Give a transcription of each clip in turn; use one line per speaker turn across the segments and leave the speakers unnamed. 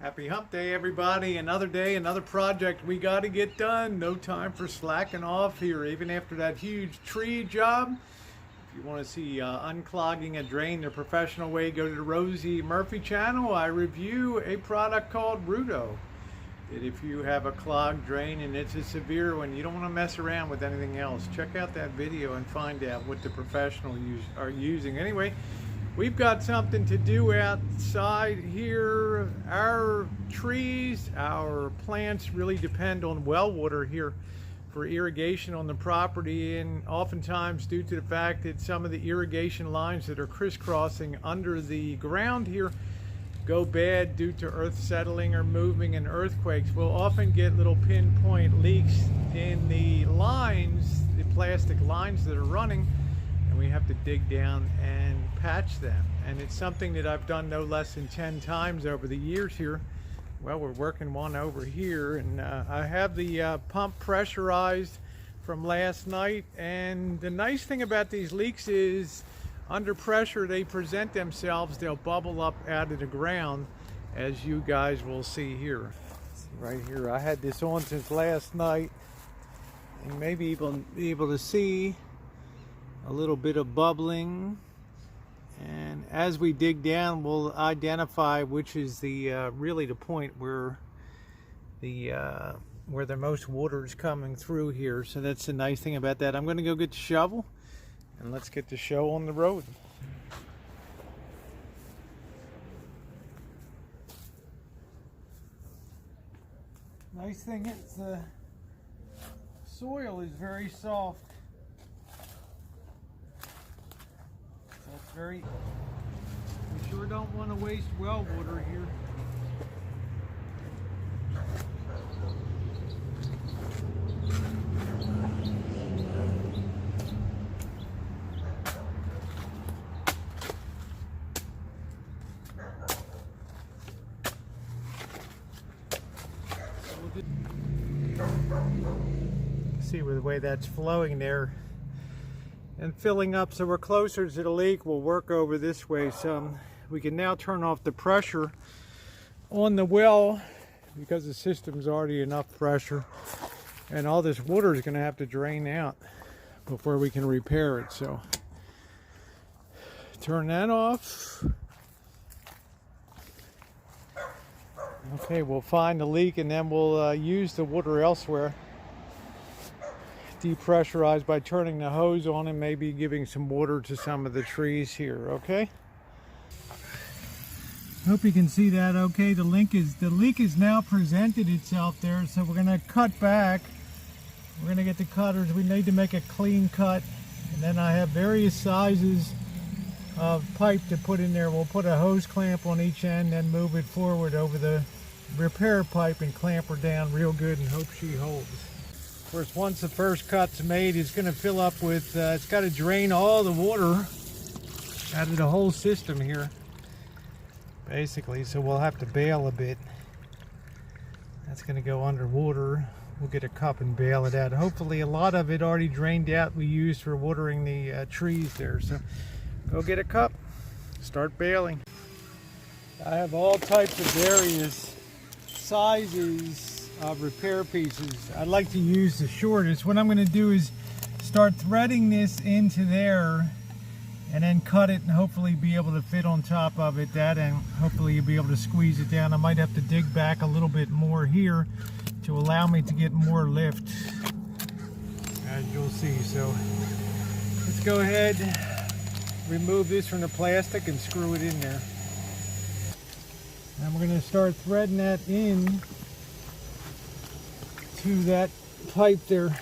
Happy hump day, everybody. Another day, another project we got to get done. No time for slacking off here, even after that huge tree job. If you want to see unclogging a drain the professional way, go to the Rosie Murphy channel. I review a product called Rudo. That if you have a clogged drain and it's a severe one, you don't want to mess around with anything else. Check out that video and find out what the professionals are using. Anyway, we've got something to do outside here. Our trees, our plants really depend on well water here for irrigation on the property, and oftentimes due to the fact that some of the irrigation lines that are crisscrossing under the ground here go bad due to earth settling or moving and earthquakes, we'll often get little pinpoint leaks in the lines, the plastic lines that are running, and we have to dig down and patch them. And it's something that I've done no less than 10 times over the years here. Well, we're working one over here, and I have the pump pressurized from last night, and the nice thing about these leaks is under pressure they present themselves, they'll bubble up out of the ground, as you guys will see here. Right here, I had this on since last night, and maybe you'll be able to see a little bit of bubbling, and as we dig down we'll identify which is the really the point where the most water is coming through here. So that's the nice thing about that. I'm going to go get the shovel and let's get the show on the road. Nice thing is the soil is very soft. That's very, we sure don't want to waste well water here. See with the way that's flowing there and filling up, so we're closer to the leak. We'll work over this way some. We can now turn off the pressure on the well because the system's already enough pressure, and all this water is going to have to drain out before we can repair it. So turn that off. Okay, we'll find the leak and then we'll use the water elsewhere. Depressurize by turning the hose on and maybe giving some water to some of the trees here. Okay, hope you can see that. Okay, the leak is now presented itself there, so we're going to cut back. We're going to get the cutters. We need to make a clean cut, and then I have various sizes of pipe to put in there. We'll put a hose clamp on each end and move it forward over the repair pipe and clamp her down real good and hope she holds. Of course, once the first cut's made, it's going to fill up with, it's got to drain all the water out of the whole system here, basically, so we'll have to bail a bit. That's going to go underwater. We'll get a cup and bail it out. Hopefully a lot of it already drained out we used for watering the trees there. So go get a cup, start bailing. I have all types of various sizes of repair pieces. I'd like to use the shortest. What I'm going to do is start threading this into there and then cut it and hopefully be able to fit on top of it. That, and hopefully you'll be able to squeeze it down. I might have to dig back a little bit more here to allow me to get more lift, as you'll see. So let's go ahead, remove this from the plastic and screw it in there. And we're going to start threading that in to that pipe there.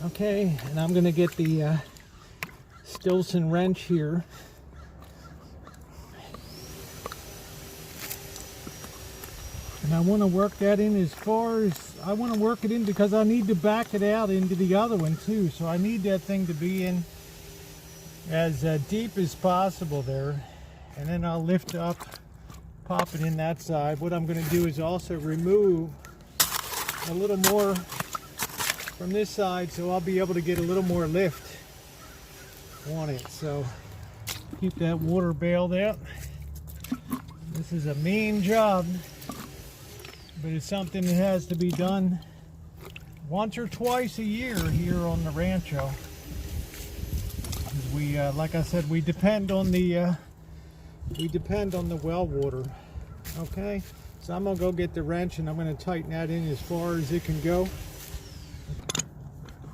Okay, and I'm going to get the Stilson wrench here. And I want to work that in as far as I want to work it in, because I need to back it out into the other one too. So I need that thing to be in as deep as possible there. And then I'll lift up, pop it in that side. What I'm going to do is also remove a little more from this side, so I'll be able to get a little more lift on it. So keep that water bailed out. This is a mean job, but it's something that has to be done once or twice a year here on the Rancho. We, like I said, we depend on the well water. Okay, so I'm gonna go get the wrench and I'm gonna tighten that in as far as it can go.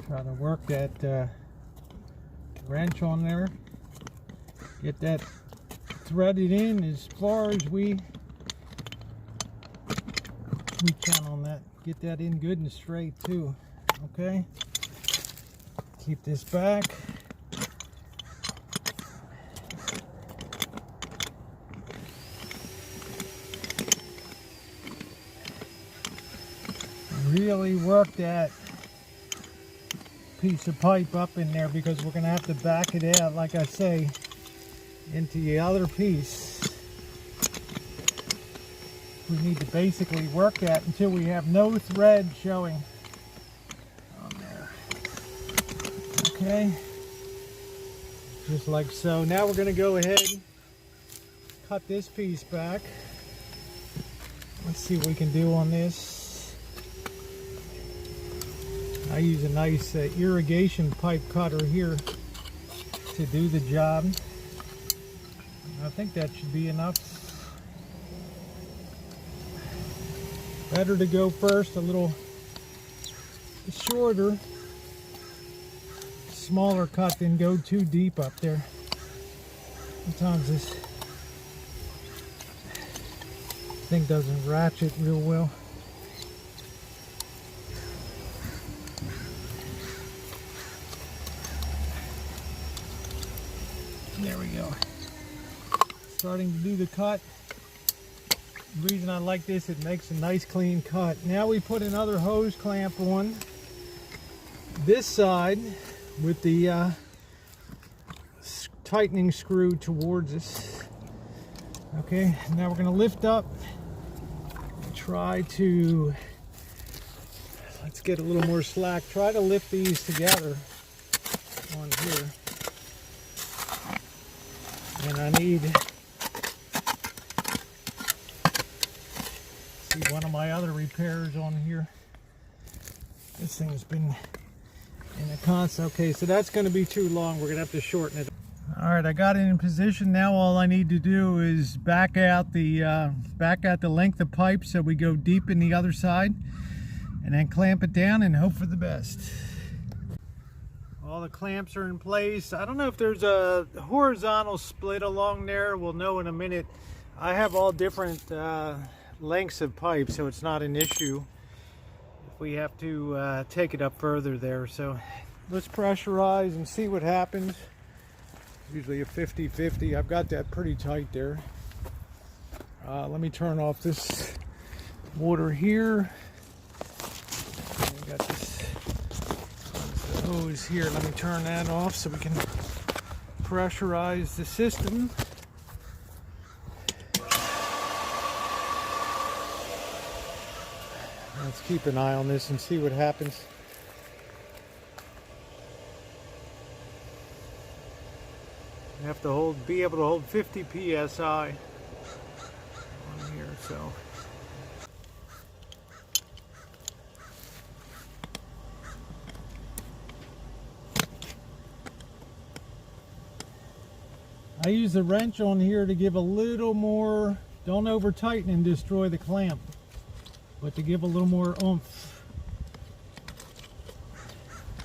Try to work that wrench on there. Get that threaded in as far as we can on that. Get that in good and straight too. Okay. Keep this back. Really work that piece of pipe up in there, because we're going to have to back it out, like I say, into the other piece. We need to basically work that until we have no thread showing on there. Okay, just like so. Now we're going to go ahead and cut this piece back. Let's see what we can do on this. I use a nice irrigation pipe cutter here to do the job. I think that should be enough. Better to go first a little shorter, smaller cut than go too deep up there. Sometimes this thing doesn't ratchet real well. There we go. Starting to do the cut. The reason I like this, it makes a nice clean cut. Now we put another hose clamp on this side with the tightening screw towards us. Okay, now we're going to lift up and try to, let's get a little more slack. Try to lift these together on here. And I need, see, one of my other repairs on here. This thing's been in a constant. Okay, so that's going to be too long. We're going to have to shorten it. All right, I got it in position. Now all I need to do is back out the length of pipe so we go deep in the other side, and then clamp it down and hope for the best. All the clamps are in place. I don't know if there's a horizontal split along there. We'll know in a minute. I have all different lengths of pipe, so it's not an issue if we have to take it up further there. So let's pressurize and see what happens. Usually a 50-50. I've got that pretty tight there. Let me turn off this water here. I got this hose here. Let me turn that off so we can pressurize the system. Let's keep an eye on this and see what happens. You have to be able to hold 50 psi on here, so. I use the wrench on here to give a little more, don't over tighten and destroy the clamp, but to give a little more oomph.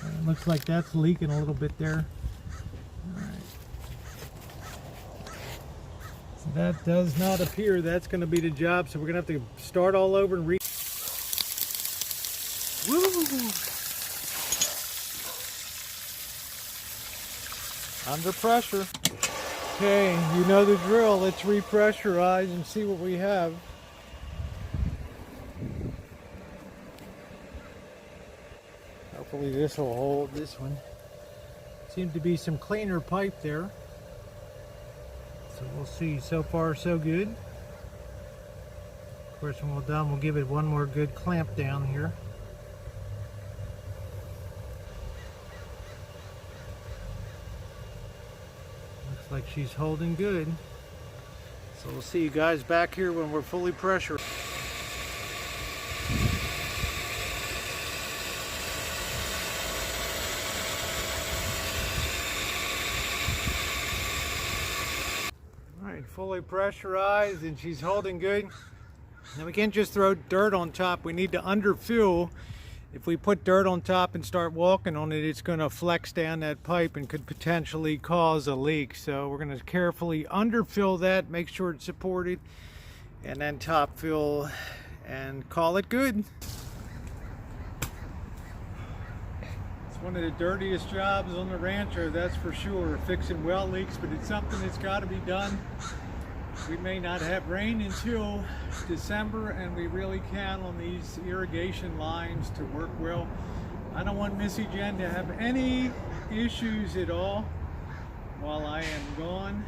And it looks like that's leaking a little bit there. All right. So that does not appear that's going to be the job, so we're going to have to start all over and Woo! Under pressure. Okay, you know the drill. Let's repressurize and see what we have. Hopefully this will hold this one. Seems to be some cleaner pipe there. So we'll see. So far so good. Of course, when we're done, we'll give it one more good clamp down here. Looks like she's holding good. So we'll see you guys back here when we're fully pressured. All right, fully pressurized, and she's holding good. Now we can't just throw dirt on top. We need to underfill. If we put dirt on top and start walking on it, it's going to flex down that pipe and could potentially cause a leak. So we're going to carefully underfill that, make sure it's supported, and then top fill and call it good. It's one of the dirtiest jobs on the Rancho, that's for sure, fixing well leaks, but it's something that's got to be done. We may not have rain until December, and we really count on these irrigation lines to work well. I don't want Missy Jen to have any issues at all while I am gone.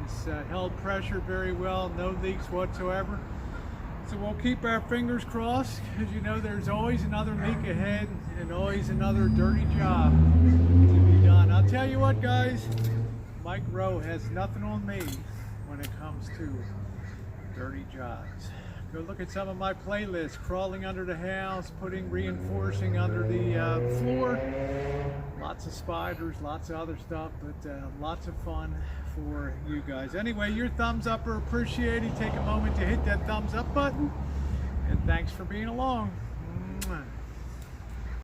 It's held pressure very well, no leaks whatsoever. So we'll keep our fingers crossed, because you know there's always another leak ahead and always another dirty job to be done. I'll tell you what, guys, Mike Rowe has nothing on me when it comes to dirty jobs. Go look at some of my playlists: crawling under the house, reinforcing under the floor, lots of spiders, lots of other stuff, but lots of fun for you guys. Anyway, your thumbs up are appreciated. Take a moment to hit that thumbs up button, and thanks for being along.